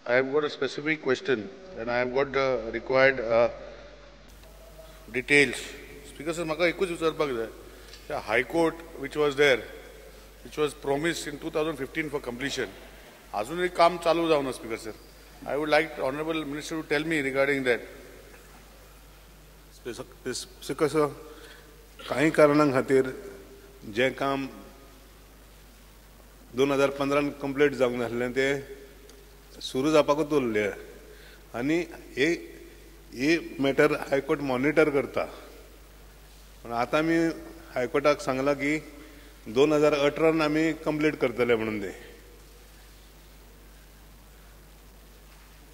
I have got a specific question and I have got the required details. Speaker sir, म्हाका एकूच विचारपाक जाय. The High Court which was there, which was promised in 2015 for completion, अजूनही काम चालू जावना Speaker sir. I would like the Honorable Minister to tell me regarding that. Speaker sir, काही कारणां खातीर जे काम 2015 कंप्लीट जावंक नासलें ते सुरू जावपाकूच उरलें आनी हे मॅटर हायकोर्ट मॉनिटर करता. पण आतां आमी हायकोर्टाक सांगलां की 2018 आमी कंप्लीट करतले म्हणून ते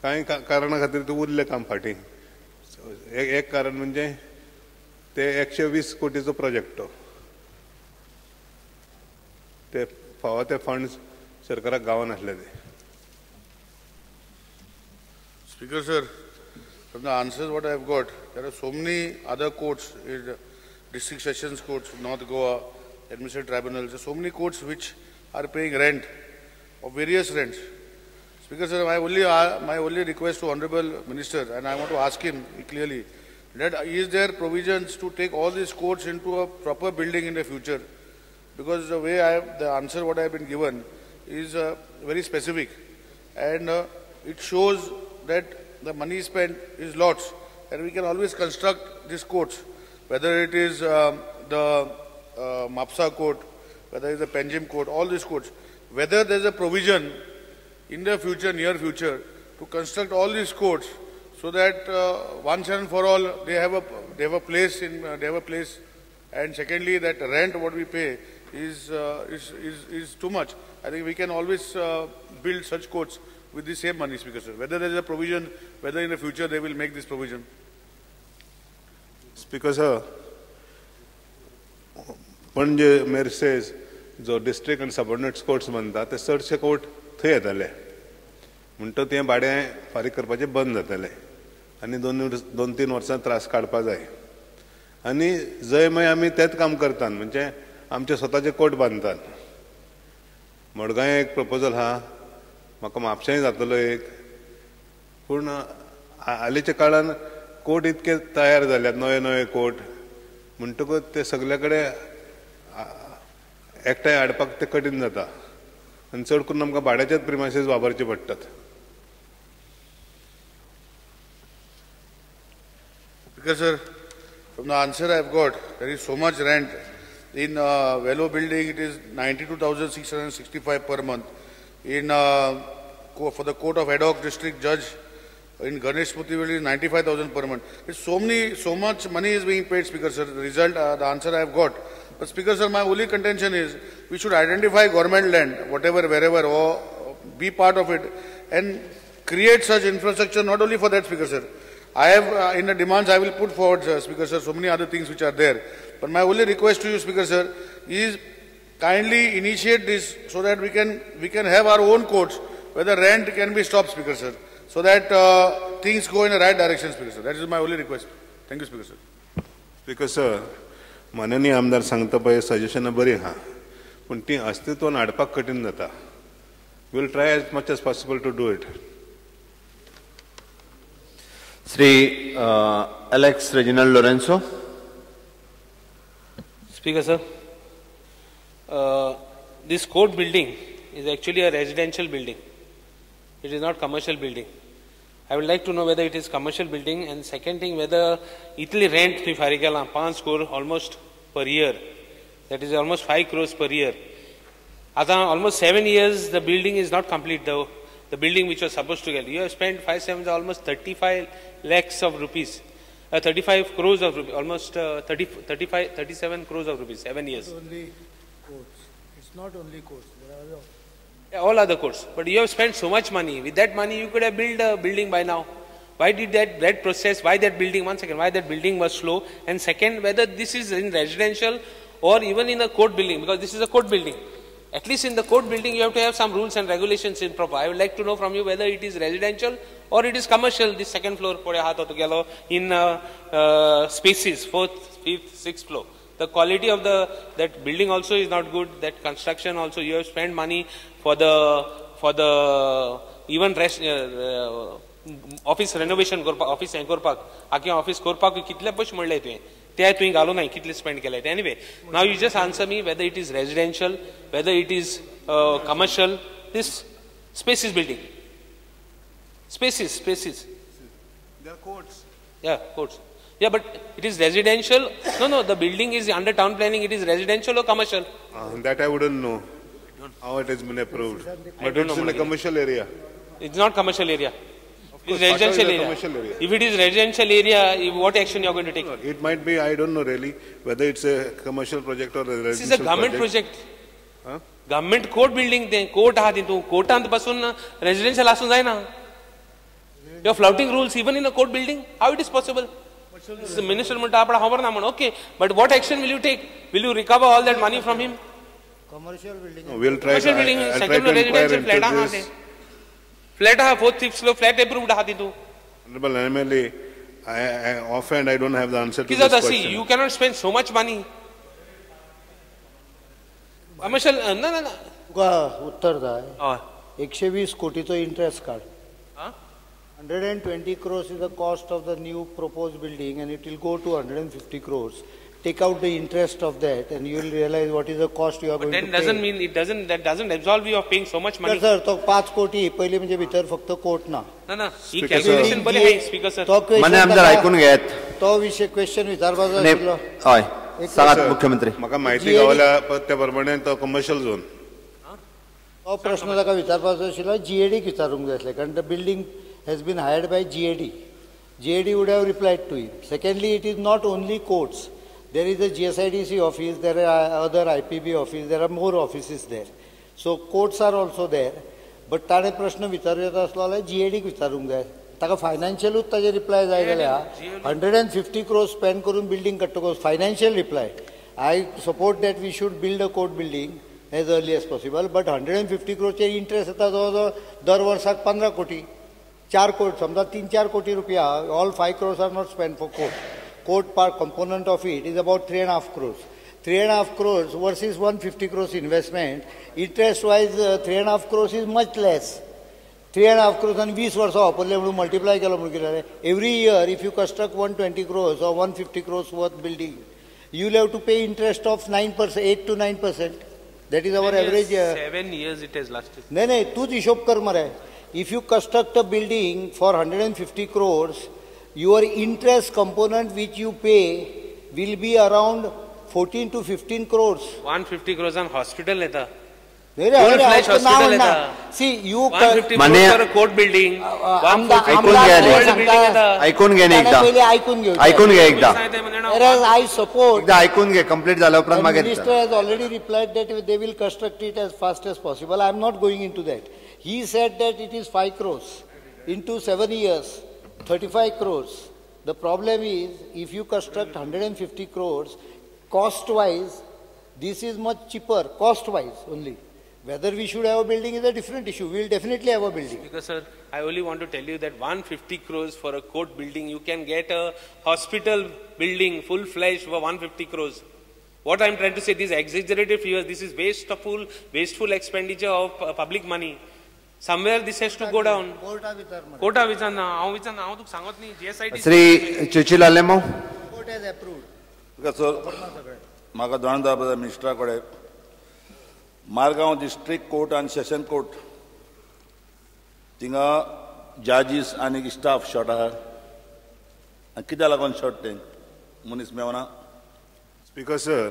कांय कारणा खातीर ते उरलें काम फाटीं. एक कारण म्हणजे ते 120 कोटीचो प्रोजेक्ट ते फावो ते फंड्स सरकाराक गावनासले ते. Speaker sir, from the answers what I have got, there are so many other courts, district sessions courts, North Goa, administrative tribunals, so many courts which are paying rent of various rents. Speaker sir, my only request to Honorable Minister, and I want to ask him clearly, that is there provisions to take all these courts into a proper building in the future? Because the way the answer what I have been given is very specific, and it shows that the money spent is lots, and we can always construct these courts, whether it is the Mapsa court, whether it is the Panjim court, all these courts, whether there is a provision in the future, near future, to construct all these courts so that once and for all they have a place, and secondly that rent what we pay is too much. I think we can always build such courts with the same money, Speaker sir. Whether there is a provision, whether in the future they will make this provision. Speaker sir, Panje Mayor says, जो district and subordinate courts बनता ते चडशे court थंय येताले म्हणटा तें भाडें फारीक करपाचें बंद जातालें आनी 2-3 वर्सां त्रास काडपा जाय आनी जंय मागीर आमी तेंच काम करतात म्हणजे आमचे स्वताचे कोर्ट बांदतात. मडगांव एक प्रपोजल आहा, म्हाका म्हापशांय जातलो एक, पूण हालींच्या काळान कोर्ट इतके तयार जाल्यात, नवे कोर्ट म्हणटकूच ते सगळे कडेन एकठांय हाडपाक ते कठीण जाता आनी चड करून आमकां भाड्याचेच प्रिमायसीस वापरचे पडटात. Because sir, from the answer I have got, there is so much rent. In Velo building it is 92,665 per month. In for the court of ad hoc district judge in Ganesh Smriti building is 95,000 per month. It's so much money is being paid, Speaker sir. The result, the answer I have got. But Speaker sir, my only contention is we should identify government land, whatever, wherever, or be part of it and create such infrastructure. Not only for that, Speaker sir. I have in the demands I will put forward, Speaker sir, so many other things which are there. But my only request to you, Speaker sir, is kindly initiate this so that we can have our own courts where the rent can be stopped, Speaker sir, so that things go in the right direction, Speaker sir. That is my only request. Thank you, Speaker sir. Speaker sir, माननीय आमदार सांगता पळय सजेशनां बरी आहा, पूण ती अस्तित्वान हाडपाक कठीण जाता. We will try as much as possible to do it. Sri Alex Reginald Lorenzo. Speaker sir, this court building is actually a residential building. It is not commercial building. I would like to know whether it is commercial building, and second thing whether Italy rent to Farigala 5 crore almost per year. That is almost 5 crores per year. After almost 7 years the building is not complete though. The building which was supposed to get. You have spent 5/7 almost 35 lakhs of rupees. 35 crores of rupees, almost 37 crores of rupees, 7 years. It's only courts. It's not only courts. There are other. Yeah, all other courts. But you have spent so much money. With that money, you could have built a building by now. Why did that process, why that building, one second, why that building was slow? And second, whether this is in residential or even in a court building, because this is a court building. At least in the court building, you have to have some rules and regulations in proper. I would like to know from you whether it is residential or it is commercial, this second floor, in spaces, 4th, 5th, 6th floor. The quality of that building also is not good, that construction also, you have spent money for for the even office renovation करपाक office हें करपाक आख्खें office करपाक कितले पयशे म्हणले तुवें ते तुवें घालूं ना कितले स्पेंड केले ते anyway now you just answer me whether it is residential whether it is commercial this space is building spaces There are courts. yeah courts yeah but it is residential no the building is under town planning it is residential or commercial That I wouldn't know how it has been approved. But don't it's know, in a Murali. commercial area. it's not commercial area it's course, residential Pata is a area. commercial area. If it is residential area, what action you are going to take? It might be, I don't know really, whether it's a commercial project or a residential This is a government project. Huh? Government court building ते court आहा तितू courtant पासून residential आसून जायना. You are flouting rules even in a court building. How it is possible? The minister म्हणटा आपणा खबर ना म्हण. Okay, but what action will you take? Will you recover all that money from him? Commercial building. No, we'll try to, Commercial building, I'll try second to inquire residential flat आहा into ते. this. Flat आहा 4th 5th floor flat approved आहा तितू. Honorable MLA, offhand I don't have the answer to kiss this जाता question. you cannot spend so much money. Commercial ना तुका उत्तर जाय हय 120 कोटीचो इंटरेस्ट काड आं 120 crores is the cost of the new proposed building and it will go to 150 crores. Take out the interest of that and you will realize what is the cost you are But going then to doesn't pay. mean it doesn't that doesn't absolve you of paying so much money. Sir तो 5 कोटी पहिले म्हणजे भितर फक्त court ना ना ही Speaker calculation बरी आहे स्पीकर सर तो question मान्य आमदार ताका- ऐकून घेयात तो विषय क्वेश्चन विचारपाचो आणि आशिल्लो हय एक सांगात Sir, मुख्यमंत्री म्हाका म्हायती GAD गावल्या त्या प्रमाणे तो कमर्शियल झोन तो प्रश्न ताका विचारपाचो आशिल्लो जीएडीक विचारूंक जाय आसलें कारण the building has been hired by GAD would have replied to him secondly it is not only courts there is a GSIDC office, there are other IPB office, there are more offices there. So courts are also there. But ताणे प्रश्न विचारूं येता आसलो जाल्यार जीएडीक विचारूंक जाय ताका फायनान्शियलूच ताजे reply जाय जाल्यार 150 crores स्पेंड करून बिल्डिंग कट्टकच financial reply I support that we should build a court building as early as possible but 150 crores interest येता जवळ जवळ दर वर्साक 15 कोटी 4 कोटी समजा 3-4 कोटी रुपया all 5 crores are not spend for court Court part component of it is about 3.5 crores. 3.5 crores versus 150 crores investment. Interest wise, 3.5 crores is much less. 3.5 crores and 20 वर्षा वापरले म्हणून multiply केलो म्हणून कितें every year if you construct 120 crores or 150 crores worth building, you will have to pay interest of 9%, 8 to 9%. That is our average. 7 years it has lasted. नाही तूच हिशोब कर मरे. If you construct a building for 150 crores, your interest component which you pay will be around 14 to 15 crores. 150 crores on hospital येता. Full fledged hospital येता. See, you 150 मान्य- crores for a court building. ऐकून घ्या रे. ऐकून घे न्ही एकदा ऐकून घे एकदा Whereas I support एकदा ऐकून घे कंप्लीट झाल्या उपरांत the मागीर minister has already replied that they will construct it as fast as possible. I am not going into that. He said that it is 5 crores into 7 years. 35 crores. The problem is, if you construct 150 crores, cost-wise, this is much cheaper, cost-wise only. Whether we should have a building is a different issue. We will definitely have a building. Because sir, I only want to tell you that 150 crores for a court building, you can get a hospital building full-fledged for 150 crores. What I am trying to say, these exaggerated figures, this is wasteful expenditure of public money. Somewhere this has to go down. कोर्टा विचारना हांव तुका सांगत न्ही GSIDC Shri Churchill Alemao Court has approved. Sir म्हाका जाण जावपाक मिनिस्टरा कडेन मारगांव डिस्ट्रिक्ट कोर्ट आनी सेशन कोर्ट थिंगा जजीस आनी स्टाफ शॉर्ट आहा आनी कित्याक लागून शॉर्ट ते मनीस मेवना स्पीकर सर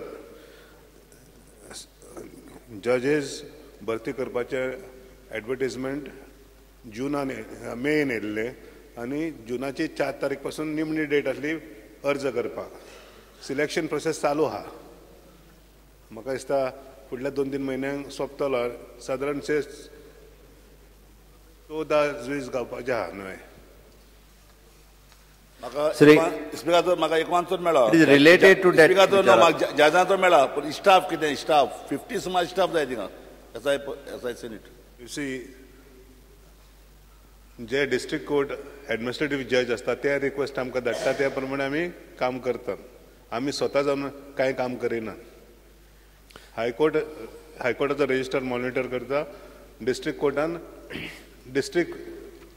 जजेस भरती करपाचे एडवर्टिजमेंट मेन येयल्ले आनी जुनाची 4 तारीख पासून निमणी डेट आसली अर्ज करपाक सिलेक्शन प्रोसेस चालू आहा म्हाका दिसता फुडल्या 2-3 म्हयन्यांक सोंपतलो सादारण 14 जुईस गावपाचे आहा न्हय श्री- स्पिकाचो म्हाका एक आन्सर मेळ्ळो It is related to that स्पिकाचो विचाराक. म्हाका जजाचो मेळ्ळा पूण स्टाफ कितें स्टाफ 50 सुमार स्टाफ जाय थिंगा एसआय सेनीट यू सी जे डिस्ट्रिक्ट कोर्ट एडमिनिस्ट्रेटिव्ह जज असतात ते रिक्वेस्ट आमकां धाडटा त्या प्रमाणे आमी काम करतात आमी स्वता जावन कांय काम करिना हायकोर्टाचो रजिस्टर मॉनिटर करता डिस्ट्रिक्ट कोर्टान डिस्ट्रिक्ट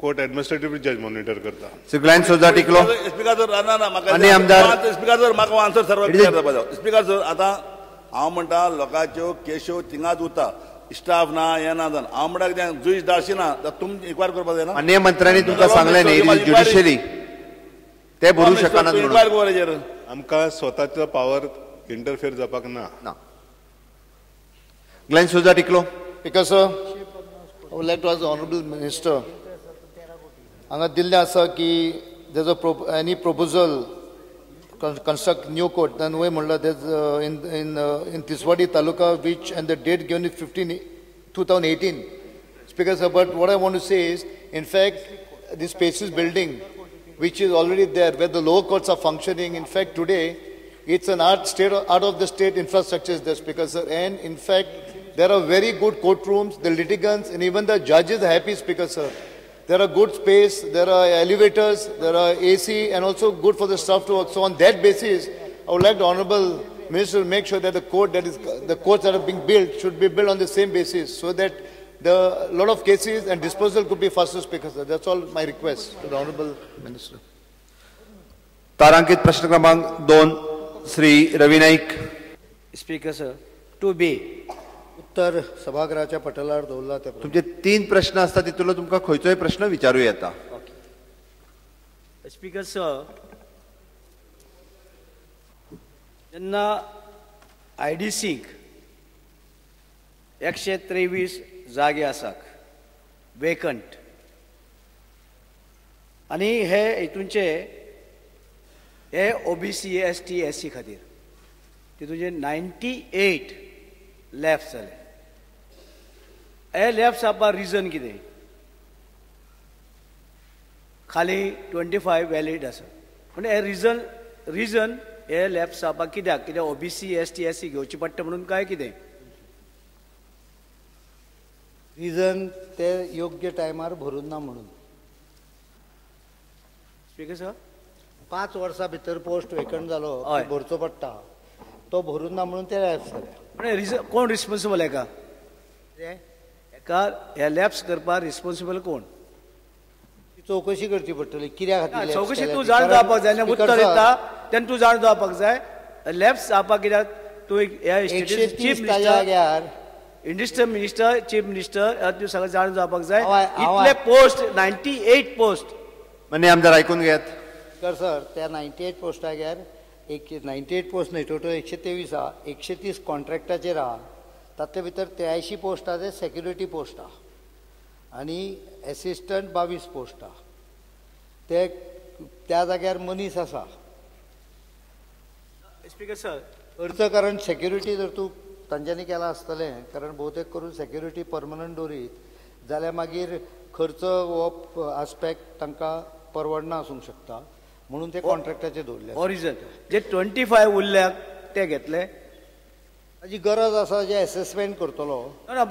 कोर्ट एडमिनिस्ट्रेटिव्ह जज मॉनिटर करता. सगळ्यान सोजा टिकलो स्पीकर सर ना म्हाका आनी आमदार स्पीकर सर म्हाका आन्सर सर्व क्लियर जावपा जाय. स्पीकर सर आतां हांव म्हणटा लोकांच्यो केश्यो थिंगाच उरता, स्टाफ ना हें ना जावन हांव म्हणटा कितें जुईस धाडची ना जाल्यार तुमी इन्क्वायर करपाक जायना. माननीय मंत्र्यांनी तुमकां सांगलें न्ही ज्युडिशरी ते भरूंक शकनात म्हणून. इन्क्वायर कर हेजेर. आमकां स्वताचो पावर इंटरफियर जावपाक ना. ग्लेन सोजा टिकलो. Because I would like to ask the Honorable Minister, हांगा दिल्लें आसा की there's any proposal construct new court, then we म्हणला there's in Tiswadi Taluka which and the date given is 2018. Speaker sir, but what I want to say is, in fact, this Spaces building which is already there where the lower courts are functioning, in fact today it's an out of the state infrastructure is there, Speaker sir, and in fact there are very good courtrooms, the litigants and even the judges are happy, Speaker sir. There are good space, there are elevators, there are AC and also good for the staff to work. So on that basis, I would like the Honorable Minister to make sure that the courts that are being built should be built on the same basis so that the lot of cases and disposal could be faster, Speaker sir. That's all my request to the Honorable Minister. तारांकित प्रश्न क्रमांक 2 श्री रवी Naik. Speaker sir, 2B. उत्तर सभागृहाच्या पटलावर दवरला त्या तुमचे 3 प्रश्न असतात तितूंतलो तुमकां खंयचोय प्रश्न विचारूं येता. Speaker sir, जेन्ना IDCक 123 जागे आसात वेकंट आनी हे हितूंचे हे OBC ST SC खातीर तितूंचे 98 लॅफ्ट जाले. हे लॅफ्ट जावपा रिजन कितें? खाली 25 वॅलीड आसा पूण हे रिजन हे लॅफ्ट जावपाक कित्याक OBC ST SC घेवची पडटा म्हणून काय कितें? रिजन ते योग्य टायमार भरून ना म्हणून. स्पीकर सर, 5 वर्सां भितर पोस्ट वेकंट जालो भरचो पडटा तो भरून ना म्हणून ते लॅप्स जाले. रिजन कोण रिस्पॉन्सिबल हेका हे लॅप्स करपाक रिस्पॉन्सिबल कोण? चौकशी करची पडटली कित्याक खातीर चौकशी तूं जाण जावपाक जाय. उत्तर दिता तेन्ना तूं जाण जावपाक जाय. लॅप्स जावपाक कित्याक तूं chief minister industrial minister chief minister तूं सगळें जाण जावपाक जाय. इतले पोस्ट 98 पोस्ट माननीय आमदार आयकून घेयात. सर त्या 98 पोस्टाचेर 98 पोस्ट न्हय टोटल 123 आहा. 130 कॉन्ट्रॅक्टाचेर आहा. तातले भितर 83 पोस्टाचे सेक्युरिटी पोस्ट आहा आनी एसिस्टंट 22 पोस्ट आहा. ते त्या जाग्यार मनीस आसा. स्पीकर सर, खर्च कारण सेक्युरिटी जर तूं तांच्यांनी केला आसतलें कारण भोवतेक करून सेक्युरिटी परमनंट दवरीत जाल्यार मागीर खर्च हो आस्पेक्ट तांकां परवडना आसूंक शकता म्हणून ते कॉन्ट्रॅक्टाचे दवरले. ओरिजन जे 25 उरल्याक ते घेतले. ताजी गरज आसा जे एसेसमेंट करतलो.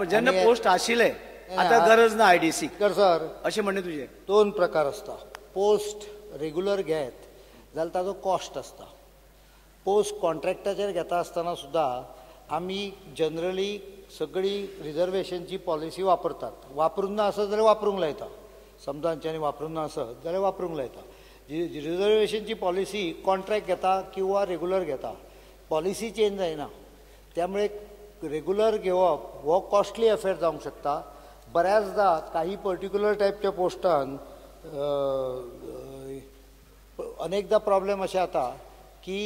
जेन्ना पोस्ट आशिल्ले आतां गरज ना IDC. सर अशें म्हणणे तुजें 2 प्रकार आसता. पोस्ट रेग्युलर घेत जाल्यार ताजो कॉस्ट आसता. पोस्ट कॉन्ट्रॅक्टाचेर घेता आसतना सुद्दां आमी जनरली सगळी रिजर्वेशनची पॉलिसी वापरतात. वापरूंक ना आसत जाल्यार वापरूंक लायता. समजा तांच्यांनी वापरूंक ना आसत जाल्यार वापरूंक लायता. रिजर्वेशनची पॉलिसी कॉन्ट्रॅक्ट घेता किंवा रेग्युलर घेता पॉलिसी चेंज जायना. त्यामुळे रेग्युलर घेवप हो कॉस्टली अफेअर जावंक शकता. बऱ्याचदा काही पर्टिक्युलर टायपच्या पोस्टान अनेकदा प्रॉब्लेम अशें जाता की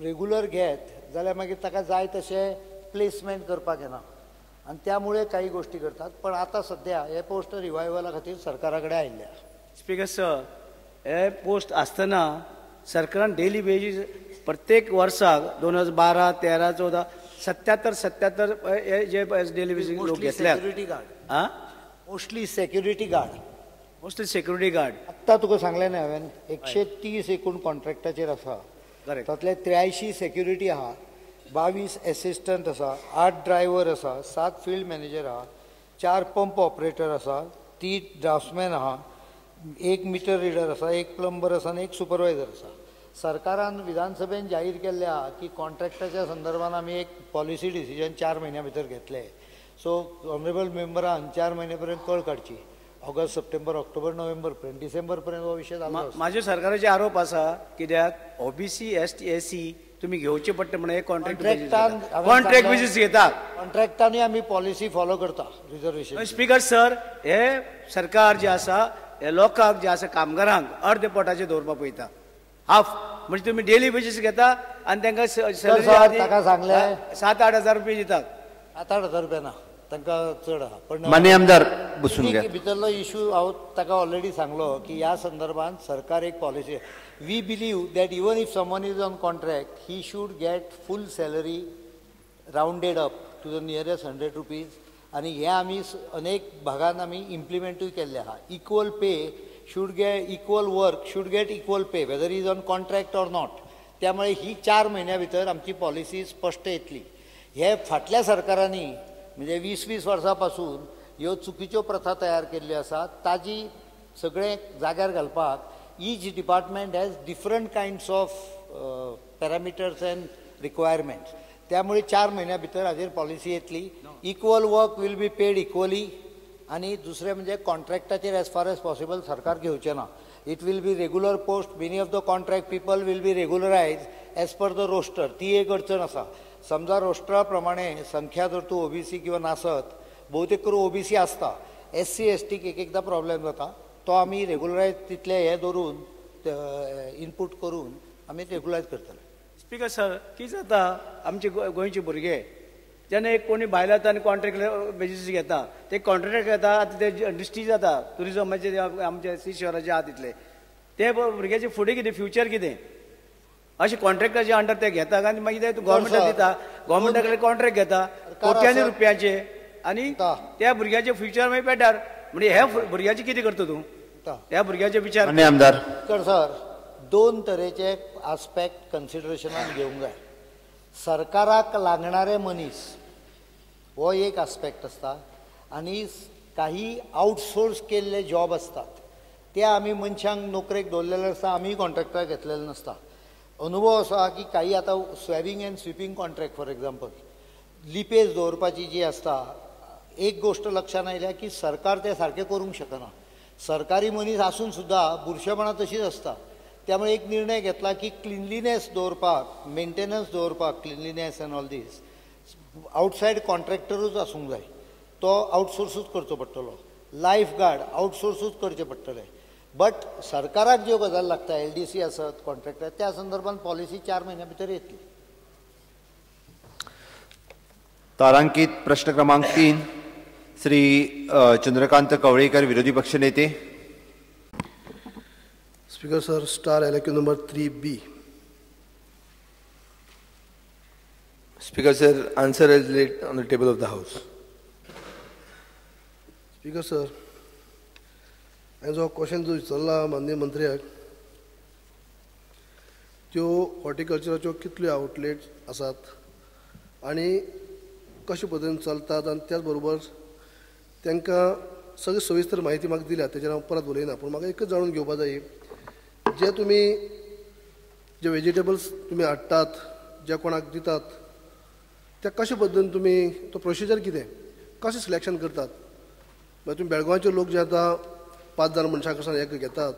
रेग्युलर घेत जाल्यार मागीर ताका जाय तशें प्लेसमेंट करपाक येना आनी त्यामुळे काही गोष्टी करतात. पण आता सध्या हे पोस्ट रिवायवला खातीर सरकारा कडेन आयिल्ल्या. स्पीकर सर, हे पोस्ट आसतना सरकारान डेली वेजीस प्रत्येक वर्साक 2012, 13, 14 77 हे जे डेली वेजीस लोक घेतल्यात. Mostly security guard mostly security guard. आत्ता तुका सांगलें न्ही हांवें 130 एकूण कॉन्ट्रॅक्टाचेर आसा. तातले 83 सेक्युरिटी आहा, 22 एसिस्टंट आसा, 8 ड्रायव्हर आसा, 7 फील्ड मॅनेजर आहा, 4 पंप ऑपरेटर आसा, 3 ड्राफ्ट्समॅन आहा, 1 मिटर रिडर आसा, 1 प्लंबर आसा आनी 1 सुपरवायझर आसा. सरकारान विधानसभेन जाहीर केल्लें आहा की कॉन्ट्रॅक्टाच्या संदर्भान आमी एक पॉलिसी डिसिजन 4 म्हयन्या भितर घेतले. सो ऑनरेबल मेंबरान 4 महिन्यापर्यंत कळ काडची. ऑगस्ट, सप्टेंबर, ऑक्टोबर, नोव्हेंबर पर्यंत, डिसेंबर पर्यंत हो विषय जालो. माझे सरकाराचे आरोप आसा कित्याक ओबीसी एसटी एसी तुम्ही घेवचे पडटा म्हणून कॉन्ट्रॅक्ट बेसिस घेतात. कॉन्ट्रॅक्टांनी आमी पॉलिसी फॉलो करता रिजर्वेशन. स्पीकर सर, हे सरकार जे आसा हे लोकांक जे आसा कामगारांक अर्धे पोटाचे दवरपाक पळयता. हाफ म्हणजे तुम्ही डेली बेसिस घेता आणि तांकां ताका सांगले 7-8 हजार रुपये दितात. 7-8 हजार रुपया ना, तांकां चड आहा. पण माननीय आमदार बसून घ्या. भितरलो इश्यू हांव ताका ऑलरेडी सांगलो की ह्या संदर्भात सरकार एक policy. We believe that even if someone is on contract he should get full salary rounded up to the nearest 100 rupees. आणि हे आमी अनेक भागांत आमी इम्प्लिमेंटूय केल्ले आहा. Equal pay should get equal work should get equal pay whether he is on contract or not. त्यामुळे ही 4 महिन्या भितर आमची पॉलिसी स्पष्ट येतली. हे फाटल्या सरकारांनी म्हणजे 20-20 वर्सां पासून ह्यो चुकीच्यो प्रथा तयार केल्ल्यो आसात. ताजी सगळे जाग्यार घालपाक ईच department has different kinds of parameters and requirements. त्यामुळे 4 महिन्या भितर हाजेर पॉलिसी येतली. Equal work will be paid equally. आणि दुसरे म्हणजे कॉन्ट्रॅक्टाचेर एज फार एज पॉसिबल सरकार घेवचें ना. It will be regular post. Many of the contract people will be regularise as per the roster. ती एक अडचण आसा. समजा रोस्टरा प्रमाणे संख्या जर तूं ओबीसी किंवा नासत, बहुतेक करून ओबीसी आसता, SC STक एकदां प्रॉब्लेम जाता. तो आमी रेग्युलरायज तितले हे धरून इनपूट करून आमी रेग्युलरायज करतले. स्पीकर सर, कितें जाता आमचे गोंयचे भुरगे जेन्ना एक कोणी भायलो येता आनी कॉन्ट्रॅक्ट बेसिस घेता, ते कॉन्ट्रॅक्ट घेता. आतां ते डिस्ट्री जाता टुरिजमाचे आमचे सी शहराचे आहा तितले ते भुरग्याचे फुडें कितें फ्युचर कितें अशें कॉन्ट्रॅक्टाचे अंडर ते घेता आनी मागीर ते गव्हर्मेंटाक दिता. गव्हर्मेंटा कडेन कॉन्ट्रॅक्ट घेता कोट्यांनी रुपयाचे आणि त्या भुरग्याचे फ्युचर मागीर पेड्डार. म्हणजे ह्या भुरग्याचे कितें करता तूं? ह्या भुरग्याचे विचार. आमदार सर, 2 तरेचे आस्पेक्ट कन्सिडरेशनान घेवंक जाय. सरकाराक लागणारे मनीस हो एक आस्पेक्ट आसता आणि काही आउटसोर्स केल्ले जॉब असतात ते आमी मनशांक नोकरेक दवरलेले आसता. आमी कॉन्ट्रॅक्टर घेतलेले नसता. अनुभव असो आहा की काही आता swabbing and sweeping contract for example लिपेज दवरपाची जी आसता, एक गोष्ट लक्षात आयल्या की सरकार ते सारकें करूंक शकना. सरकारी मनीस आसून सुद्धा बुरशेपणां तशीच आसता. त्यामुळे एक निर्णय घेतला की क्लिनलीनेस दवरपाक, मेंटेनन्स दवरपाक, cleanliness and all this outside कॉन्ट्रॅक्टरूच आसूंक जाय. तो आउटसोर्सूच करचो पडटलो. लायफ गार्ड आउटसोर्सूच करचे पडटले. बट सरकाराक ज्यो गजाल लागता, LDC आसत, कॉन्ट्रॅक्टर, त्या संदर्भात पॉलिसी 4 महिन्या भितर येतली. तारांकित प्रश्न क्रमांक 3 श्री चंद्रकांत कवळेकर, विरोधी पक्ष नेते. Speaker sir, star LQ number 3B. Speaker sir, answer is laid on the table of the House. Speaker sir, हांवें जो क्वेश्चन जो विचारला माननीय मंत्र्याक, त्यो हॉर्टिकल्चराच्यो कितल्यो आउटलेट्स आसात आनी कशे पद्दतीन चलतात आनी त्याच बरोबर तांकां सगळी सविस्तर म्हायती म्हाका दिल्या, तेजेर हांव परत उलयना. पूण म्हाका एकच जाणून घेवपा जाय, जे तुमी जे व्हेजिटेबल्स तुमी हाडटात, जे कोणाक दितात, ते कशे पद्दतीन तुमी तो प्रोसिजर कितें, कशें सिलेक्शन करतात? मागीर तुमी बेळगांवचे लोक जे आतां 5 जाण मनशां कडच्यान एक घेतात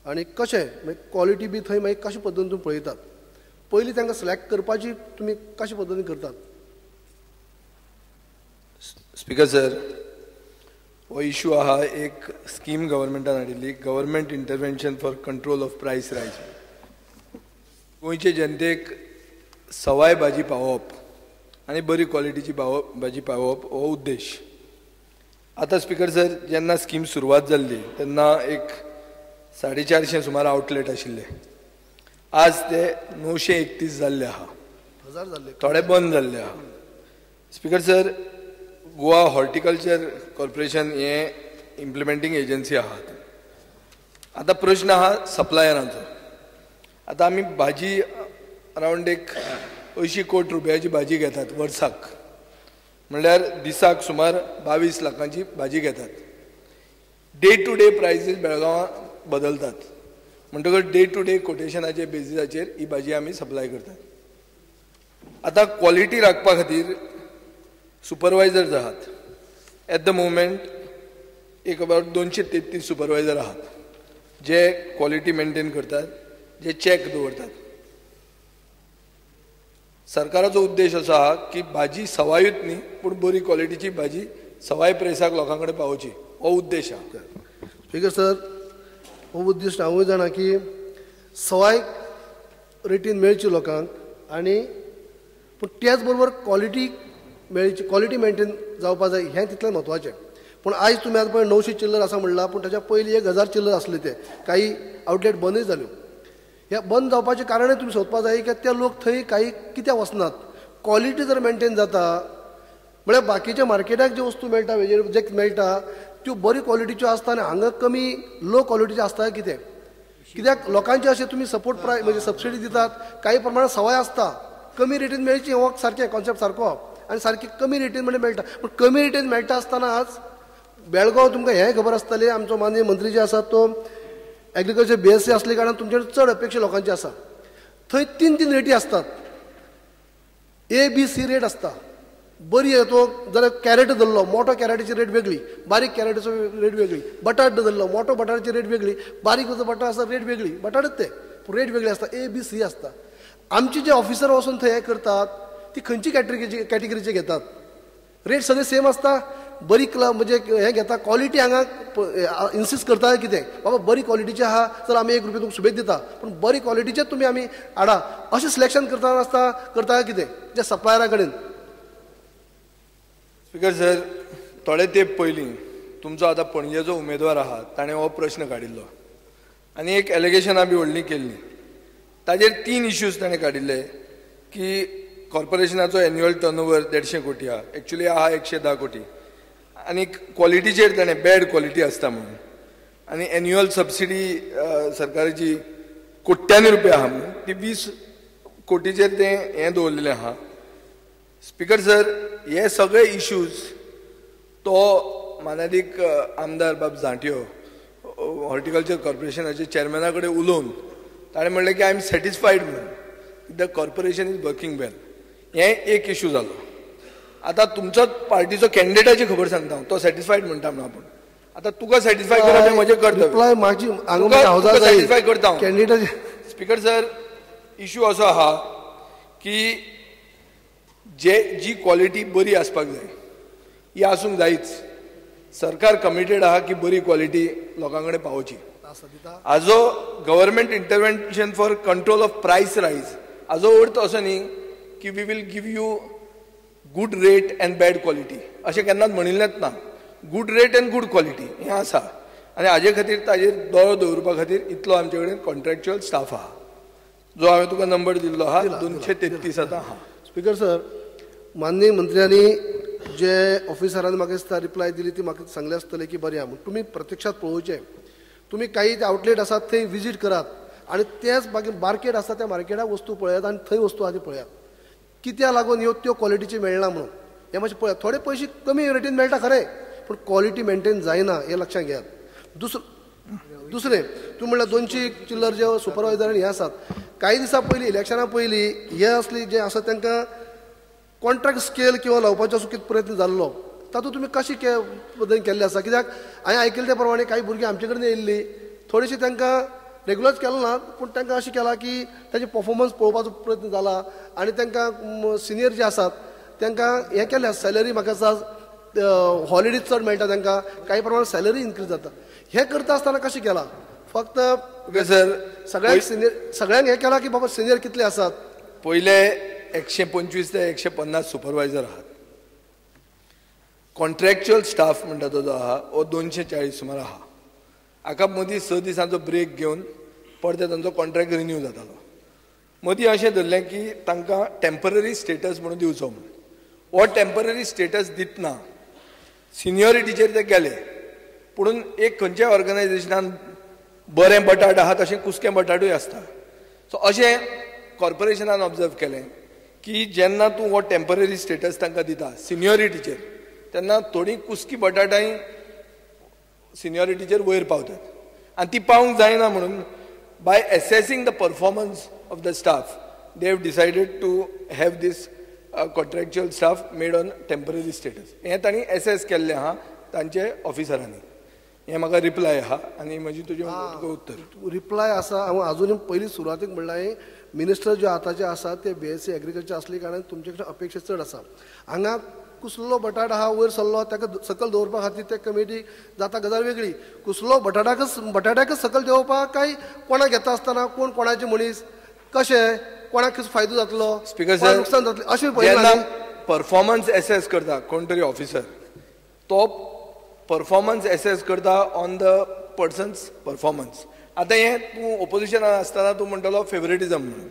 आनी कशें मागीर क्वॉलिटी बी थंय मागीर कशे पद्दतीन तुमी पळयतात? पयलीं तांकां सिलेक्ट करपाची तुमी कशे पद्दतीन करतात? स्पीकर सर, हो इश्यू आहा एक स्कीम गव्हर्मेंटान हाडिल्ली, government intervention for control of price रायज. गोंयचे जनतेक सवाय भाजी पावोवप आनी बरी क्वॉलिटीची भाजी पावोवप हो उद्देश. आतां स्पीकर सर, जेन्ना स्कीम सुरवात जाल्ली तेन्ना एक 450 सुमार आउटलेट आशिल्ले. आज ते 931 जाल्ले आहा. थोडे बंद जाल्ले आहा. Speaker sir, Goa horticulture corporation हे इम्प्लिमेंटींग एजन्सी आहात. आतां प्रश्न आहा सप्लायरांचो. आतां आमी भाजी अरावंड एक 80 कोटी रुपयाची भाजी घेतात वर्साक, म्हणल्यार दिसाक सुमार 22 लाखांची भाजी घेतात. डे टू डे प्रायसीस बेळगांवां बदलतात. म्हणटकच डे टू डे कोटेशनाचे बेसिसाचेर ही भाजी आमी सप्लाय करतात. आतां क्वॉलिटी राखपा खातीर सुपरवायझर्स आहात. एट द मोमेंट एक अबाउट 233 सुपरवायझर आहात जे क्वालिटी मेंटेन करतात, जे चॅक दवरतात. सरकाराचो उद्देश असो आहा की भाजी सवायूच न्ही पूण बरी क्वालिटीची भाजी सवाय प्रेसाक लोकां कडेन पावोवची, हो उद्देश आहा. स्पीकर सर, हो उद्देश हांवूय जाणा की सवाय रेटीन मेळची लोकांक, आनी पूण त्याच बरोबर क्वॉलिटी मेळची, क्वॉलिटी मेंटेन जावपा जाय हें तितलें म्हत्वाचें. पूण आयज तुमी आतां पळय 900 चिल्लर आसा म्हणला, पूण ताच्या पयलीं 1000 चिल्लर आसले ते, काही आउटलेट बंदूय जाल्यो. ह्या बंद जावपाचें कारणूय तुमी सोदपा जाय की ते लोक थंय काही कित्याक वचनात. क्वॉलिटी जर मेंटेन जाता म्हळ्यार बाकीच्या मार्केटाक ज्यो वस्तू मेळटा, वेजेर जे मेळटा त्यो बरी क्वॉलिटीच्यो आसता आनी हांगा कमी लो क्वॉलिटीच्यो आसता कितें? कित्याक लोकांचे अशें तुमी सपोर्ट प्रायस म्हणजे सबसिडी दितात, काही प्रमाणात सवाय आसता, कमी रेटीन मेळची हो सारकें कॉन्सेप्ट सारको आनी सारकी कमी रेटीन म्हणजे मेळटा. पूण कमी रेटीन मेळटा आसतनाच बेळगांव तुमकां हें खबर आसतलें, आमचो माननीय मंत्री जे आसा तो एग्रीकल्चर BSc आसले कारणान तुमचे चड अपेक्षा लोकांची आसा. थंय 3 रेटी आसतात. A, B, C रेट आसता. बरी येतो जाल्यार कॅरेट धरलो, मोठो कॅरेटाची रेट वेगळी, बारीक कॅरेटाचो रेट वेगळी. बटाट धरलो, मोठो बटाटाची रेट वेगळी, बारीक जो बटाट आसा रेट वेगळी. बटाटच ते रेट वेगळी आसता. A, B, C आसता. आमचे जे ऑफिसर वचून थंय हें करतात ती खंयची कॅटेगरीचे घेतात? रेट सगळे सेम आसता. बरी म्हणजे हें घेता, क्वॉलिटी हांगा इन्सिस्ट करता कितें? बाबा बरी क्वॉलिटीचे आहा तर आमी 1 रुपया तुमकां सुबेज दिता, पूण बरी क्वॉलिटीचेच तुमी आमी हाडा अशें सिलेक्शन करता आसता करता कितें जे सप्लायरा कडेन? स्पीकर सर, थोडे तेंप पयलीं तुमचो आतां पणजेचो उमेदवार आहा ताणें हो प्रश्न काडिल्लो आनी एक एलिगेशनां बी व्हडलीं केल्लीं. ताजेर 3 इश्यूज ताणें काडिल्ले की कॉर्पोरेशनाचो एन्युअल टर्नओवर 150 कोटी आहा, एक्चुअली आहा 110 कोटी, आनी क्वॉलिटीचेर ताणें बॅड क्वॉलिटी आसता म्हणून, आनी एन्युअल सबसिडी सरकाराची कोट्यांनी रुपया आहा म्हणून ती 20 कोटीचेर तें हें दवरलेलें आहा. स्पीकर सर, हे सगळे इश्यूज तो मानादीक आमदार बाब जांट्यो हॉर्टिकल्चर कॉर्पोरेशनाचे चॅरमॅना कडेन उलोवन ताणें म्हणलें की आय एम सॅटिस्फायड म्हणून द कॉर्पोरेशन इज वर्किंग वेल. हें एक इश्यू जालो. आतां तुमचो पार्टीचो कॅन्डिडेटाची खबर सांगता हांव, तो सॅटिस्फायड म्हणटा म्हणून आपूण. आतां तुका सॅटिस्फाय करप हें म्हजें कर्तव्य. सॅटिस्फाय करता हांव कॅन्डिडेट. स्पीकर सर, इश्यू असो आहा की जी क्वॉलिटी बरी आसपाक जाय ही आसूंक जायच. सरकार कमिटेड आहा की बरी क्वॉलिटी लोकां कडेन पावोवची. हाजो government intervention for control of price rise हाजो अर्थ असो न्ही की we will give you good rate and bad quality अशें केन्नाच म्हणिल्लेंच ना. Good rate and good quality हें आसा आनी हाजे खातीर ताजेर दोळो दवरपा खातीर इतलो आमचे कडेन कॉन्ट्रॅक्च्युअल स्टाफ आहा जो हांवें तुका नंबर दिल्लो आहा. 233 आतां आहा. स्पीकर सर, माननीय मंत्र्यांनी जे ऑफिसरांनी म्हाका दिसता रिप्लाय दिली ती म्हाका सांगले आसतले की बरें आहा म्हणून. तुमी प्रत्यक्षात पळोवचें. तुमी काही आउटलेट आसात थंय विजीट करात आनी तेच मार्केट आसा त्या मार्केटाक वस्तू पळयात आनी थंय वस्तू आहा ती पळयात. कित्याक लागून ह्यो त्यो क्वॉलिटीची मेळना म्हणून हें मातशें पळयात. थोडे पयशे कमी रेटीन मेळटा खरें, पूण क्वॉलिटी मेंटेन जायना हें लक्षांत घेयात. दुसरें तूं म्हणल्यार 200 चिल्लर जे सुपरवायझर आनी हे आसात, काही दिसा पयलीं इलेक्शना पयलीं हे असली जे आसा तांकां कॉन्ट्रॅक्ट स्केल किंवा लावपाचो असो कितें प्रयत्न जाल्लो तातूंत तुमी कशी पद्दतीन केल्ले आसा? कित्याक हांवें आयकले ते प्रमाणे काही भुरगीं आमचे कडेन येयल्लीं, थोडीशी तांकां रेगुलर्स केलो ना पूण तांकां अशें केलां की तांचे परफॉर्मन्स पळोवपाचो प्रयत्न जाला आनी तांकां सिनियर जे आसात तांकां हें केलें सॅलरी म्हाका आसा हॉलिडेज चड मेळटा तांकां, काही प्रमाणात सॅलरी इन्क्रीज जाता. हें करता आसतना कशें केलां? फक्त सर सगळ्यांक हें केलां की बाबा सिनियर कितले आसात? पयले 125 ते 150 सुपरवायझर आहात. कॉन्ट्रॅक्च्युअल स्टाफ म्हणटा तो जो आहा हो 240 सुमार आहा. हाका मदीं 6 दिसांचो ब्रेक घेवन परते तांचो कॉन्ट्रॅक्ट रिन्यू जातालो. मदीं अशें धरलें की तांकां टेम्पररी स्टेटस म्हणून दिवचो म्हणून. हो टेम्पररी स्टेटस दितना सिनियरिटीचेर ते गेले, पूण एक खंयच्याय ऑर्गनायझेशनान बरें बटाट आहा तशें कुस्कें बटाटूय आसता. सो अशें कॉर्पोरेशनान ऑब्जर्व केलें की जेन्ना तूं हो टेम्पररी स्टेटस तांकां दिता सिनियरिटीचेर तेन्ना थोडी कुस्की बटाटाय सिनियरिटीचेर वयर पावतात आनी ती पावंक जायना म्हणून by assessing the performance of the staff they have decided to have this contractual staff made on temporary status हें तांणी एसेस केल्लें आहा तांचे ऑफिसरांनी. हें म्हाका रिप्लाय आहा आनी म्हजी तुजें उत्तर. रिप्लाय आसा. हांव अजूनय पयलीं सुरवातीक म्हणलें मिनिस्टर जे आतांचे आसा ते BSc एग्रीकल्चर असले कारणान तुमचे कडेन अपेक्षा चड आसा. हांगा कुसलो बटाट आहा वयर सरलो ताका सकल दवरपा खातीर ते कमिटी जाता गजाल वेगळी. कुसलो बटाट्याकच सकल देंवोवपाक काय कोणाक घेता आसतना कोण कोणाचे मनीस कशें कोणाक फायदो जातलो स्पीकर सर नुकसान जातलें अशें जेन्ना परफॉर्मन्स एसेस करता कोण तरी ऑफिसर तो परफॉर्मन्स एसेस करता ऑन द पर्सन्स परफॉर्मन्स. आतां हें तूं ओपोजिशनान आसतना तूं म्हणटलो फेवरेटिजम म्हणून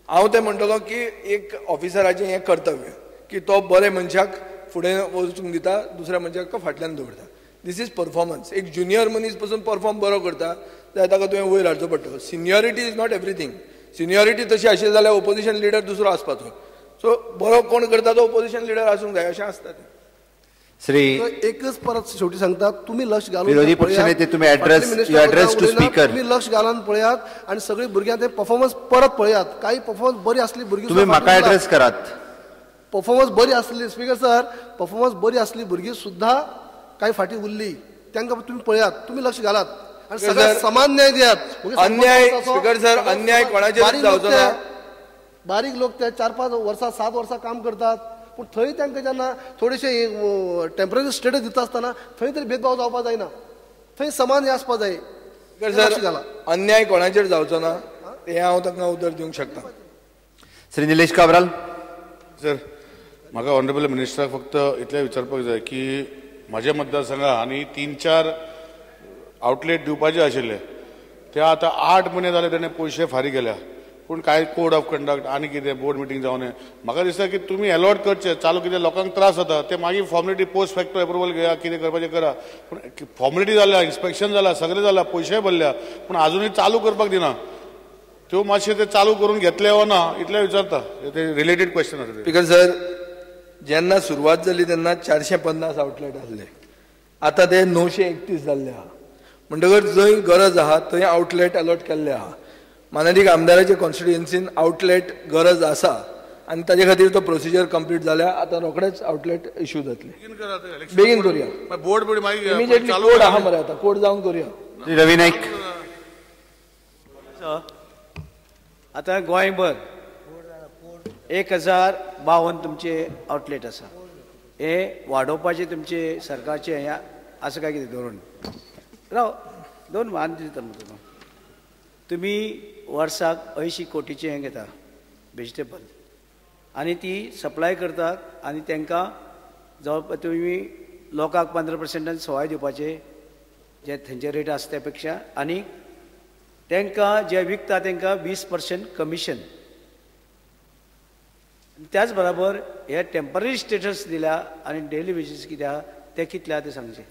हांव तें म्हणटलो की एक ऑफिसराचें हें कर्तव्य की तो बरे मनशाक फुडें वचूंक दिता दुसऱ्या मनशाक तो फाटल्यान दवरता. This is performance. एक ज्युनियर मनीस पसून परफॉर्म बरो करता जाल्यार ताका तुवें वयर हाडचो पडटलो. Seniority is not everything. Seniority तशी आशिल्ली जाल्यार ओपोजिशन लिडर दुसरो आसपाचो. सो बरो कोण करता तो ओपोजिशन लिडर आसूंक जाय अशें आसता तें. श्री एकच परत शेवटी सांगता तुम्ही लक्ष घालून विरोधी पक्षनेते तुम्ही ॲड्रेस टू स्पीकर तुम्ही लक्ष घालून पळयात आणि सगळी भुरग्यां ते परफॉर्मन्स परत पळयात. काही परफॉर्मन्स बरी असली भुरगीं तुम्ही म्हाका ॲड्रेस करात. परफॉर्मन्स बरी असली स्पीकर सर परफॉर्मन्स बरी असली भुरगीं सुद्धा काही फाटी उरली तांकां तुम्ही पळयात. तुम्ही लक्ष घालात आणि सगळ्यांक समान न्याय दियात. अन्याय स्पीकर सर अन्याय कोणाचेर जावचो ना. बारीक लोक ते 4-5 वर्सां 7 वर्सां काम करतात पूण थंय तांकां जेन्ना थोडेशे टेम्पररी स्टेटस दिता आसतना थंय तरी भेदभाव जावपाक जायना. थंय समान हें आसपाक जाय. सर अन्याय कोणाचेर जावचो ना हें हांव तांकां उतर दिवंक शकता. श्री निलेश काब्राल. सर म्हाका ऑनरेबल मिनिस्टराक फक्त इतलें विचारपाक जाय की म्हज्या मतदारसंघात आनी 3-4 आउटलेट दिवपाचे आशिल्ले ते आतां 8 म्हयने जाले ताणें पयशे फारीक केल्या पूण कांय कोड ऑफ कंडक्ट आनी कितें बोर्ड मिटींग जावन म्हाका दिसता की तुमी अलॉट करचे चालू कितें लोकांक त्रास जाता ते मागीर फॉर्मेलिटी पोस्ट फॅक्टर एप्रुवल घेया कितें करपाचें करा पूण फॉर्मेलिटी जाल्या इन्स्पेक्शन जालां सगळें जालां पयशेय भरल्या पूण आजुनूय चालू करपाक दिना. त्यो मातशें ते चालू करून घेतले वा ना इतलें विचारता. ते रिलेटेड क्वेश्चन आसा. स्पीकर सर जेन्ना सुरवात जाली तेन्ना 450 आउटलेट आसले आतां ते 931 जाल्ले आहा. म्हणटकच जंय गरज आहा थंय आउटलेट अलॉट केल्ले आहा. माननीय आमदाराच्या कॉन्स्टिट्युएन्सीन आउटलेट गरज आसा आनी ताजे खातीर तो प्रोसिजर कंप्लीट जाल्या. आतां रोखडेच आउटलेट इश्यू जातले. बेगीन करुया. बोर्ड इमिजिएटली कोड आहा मरे आतां कोड जावन करुया. रवी नाईक. आतां गोंयभर 1052 तुमचे आउटलेट आसा. हे वाडोवपाचे तुमचे सरकारचे हें आसा काय कितें धोरण राव 2 मान दिता तुका. तुमी वर्साक 80 कोटीचे हें घेता व्हेजिटेबल आनी ती सप्लाय करतात आनी तांकां जवळ तुमी लोकांक 15% सवाय दिवपाचे जे थंयचे रेट आसा त्या पेक्षा आनी तांकां जे विकता तांकां 20% कमिशन. त्याच बरोबर हे टेम्पररी स्टेटस दिल्या आनी डेली वेजीस कित्याक ते कितल्या ते सांगचे.